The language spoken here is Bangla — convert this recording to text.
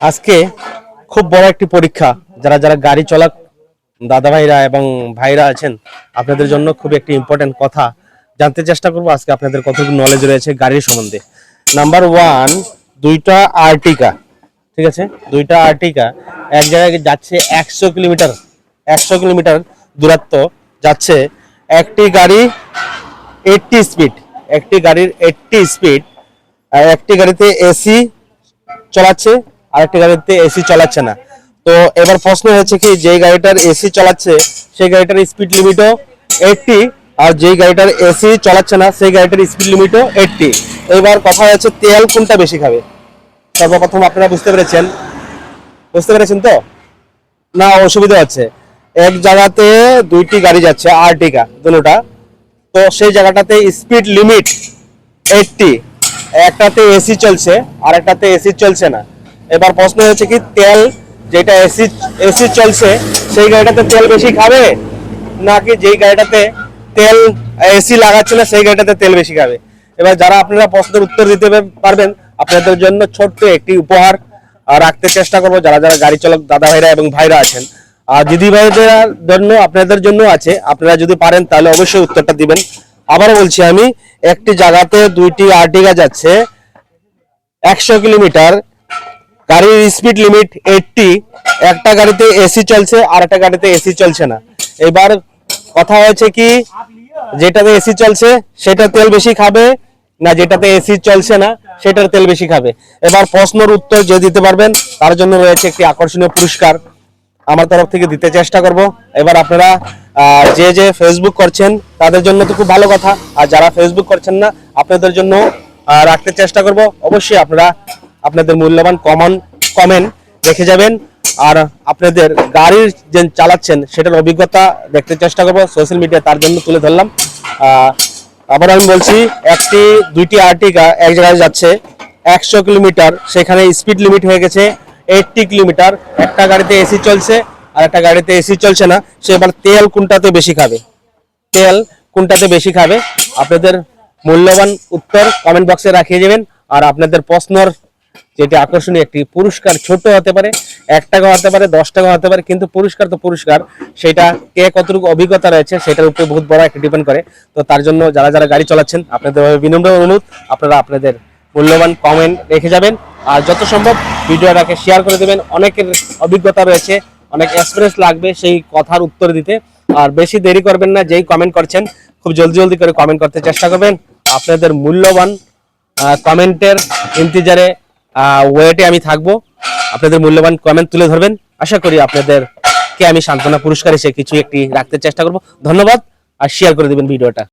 আজকে খুব বড় একটি পরীক্ষা, যারা যারা গাড়ি চালক দাদা ভাইরা এবং ভাইরা আছেন, আপনাদের জন্য খুব একটি ইম্পর্টেন্ট কথা জানতে চেষ্টা করব। আজকে আপনাদের কতটুকু নলেজ রয়েছে গাড়ির সম্বন্ধে। নাম্বার ওয়ান, দুইটা আর্টিকা, ঠিক আছে, দুইটা আর্টিকা এক জায়গায় যাচ্ছে 100 কিলোমিটার, 100 কিলোমিটার দূরত্ব যাচ্ছে। একটি গাড়ি 80 স্পিড, একটি গাড়ির 80 স্পিড, আর একটি গাড়িতে এসি চালাচ্ছে আর একটি গাড়িতে এসি চালাচ্ছে না। তো এবার প্রশ্ন হচ্ছে কি, যে গাড়িটার এসি চালাচ্ছে সেই গাড়িটার স্পিড লিমিটও 80, আর যে গাড়িটার এসি চালাচ্ছে না সেই গাড়িটার স্পিড লিমিটও 80। এবার কথা হচ্ছে তেল কোনটা বেশি খাবে। সর্বপ্রথম আপনারা বুঝতে পেরেছেন তো না? অসুবিধা হচ্ছে, এক জায়গাতে দুইটি গাড়ি যাচ্ছে আর্টিকা দুটোটা, তো সেই জায়গাটাতে স্পিড লিমিট 80, একটাতে এসি চলছে আর একটাতে এসি চলছে না। এবার প্রশ্ন হচ্ছে কি, তেল যেটা এসি চলছে সেই গাড়িটাতে তেল বেশি খাবে, নাকি যেই গাড়িটাতে তেল এসি লাগাচ্ছে না সেই গাড়িটাতে তেল বেশি খাবে। এবার যারা আপনারা প্রশ্নের উত্তর দিতে পারবেন, আপনাদের জন্য ছোট্ট একটি উপহার রাখতে চেষ্টা করবো। যারা যারা গাড়ি চালক দাদা ভাইরা এবং ভাইরা আছেন আর দিদি ভাইদের জন্য, আপনাদের জন্য আছে। আপনারা যদি পারেন তাহলে অবশ্যই উত্তরটা দিবেন। আবারও বলছি আমি, একটি জায়গাতে দুইটি আর্টিকা যাচ্ছে 100 কিলোমিটার, গাড়ির স্পিড লিমিট 80, একটা গাড়িতে এসি চলছে আর একটা গাড়িতে এসি চলছে না। এবার কথা হয়েছে কি, যেটাতে এসি চলছে সেটা তেল বেশি খাবে, না যেটাতে এসি চলছে না সেটার তেল বেশি খাবে। এবার প্রশ্নের উত্তর যে দিতে পারবেন তার জন্য রয়েছে একটি আকর্ষণীয় পুরস্কার আমার তরফ থেকে দিতে চেষ্টা করব। এবার আপনারা যে যে ফেসবুক করছেন তাদের জন্য তো খুব ভালো কথা, আর যারা ফেসবুক করছেন না আপনাদের জন্য রাখতে চেষ্টা করব। অবশ্যই আপনারা আপনাদের মূল্যবান কমেন্ট রেখে যাবেন, আর আপনাদের গাড়ির যে চালাচ্ছেন সেটার অভিজ্ঞতা দেখতে চেষ্টা করব সোশ্যাল মিডিয়া, তার জন্য তুলে ধরলাম। আবার আমি বলছি, দুইটি আর্টিকা এক জায়গায় যাচ্ছে 100 কিলোমিটার, সেখানে স্পিড লিমিট হয়ে গেছে 80 কিলোমিটার, একটা গাড়িতে এসি চলছে আর একটা গাড়িতে এসি চলছে না। সে এবার তেল কোনটাতে বেশি খাবে, তেল কোনটাতে বেশি খাবে? আপনাদের মূল্যবান উত্তর কমেন্ট বক্সে রাখিয়ে যাবেন। আর আপনাদের প্রশ্নের যেটি আকর্ষণীয় একটি পুরস্কার, ছোট হতে পারে, 1 টাকা হতে পারে, 10 টাকা হতে পারে, কিন্তু পুরস্কার তো পুরস্কার, সেটা কে কতটুকু অভিজ্ঞতা রয়েছে সেটার উপরে বহুত বড় একটা ডিপেন্ড করে। তো তার জন্য যারা যারা গাড়ি চালাচ্ছেন আপনাদের বিনম্র অনুরোধ, আপনারা আপনাদের মূল্যবান কমেন্ট রেখে যাবেন আর যত সম্ভব ভিডিওটাকে শেয়ার করে দেবেন। অনেকের অভিজ্ঞতা রয়েছে, অনেক এক্সপিরিয়েন্স লাগবে সেই কথার উত্তর দিতে। আর বেশি দেরি করবেন না, যেই কমেন্ট করছেন খুব জলদি জলদি করে কমেন্ট করতে চেষ্টা করবেন। আপনাদের মূল্যবান কমেন্টের ইন্তজারে ওয়েটে আমি থাকবো। আপনাদের মূল্যবান কমেন্ট তুলে ধরবেন, আশা করি আপনাদেরকে আমি সান্ত্বনা পুরস্কার হিসেবে কিছু একটি রাখতে চেষ্টা করব। ধন্যবাদ, আর শেয়ার করে দেবেন ভিডিওটা।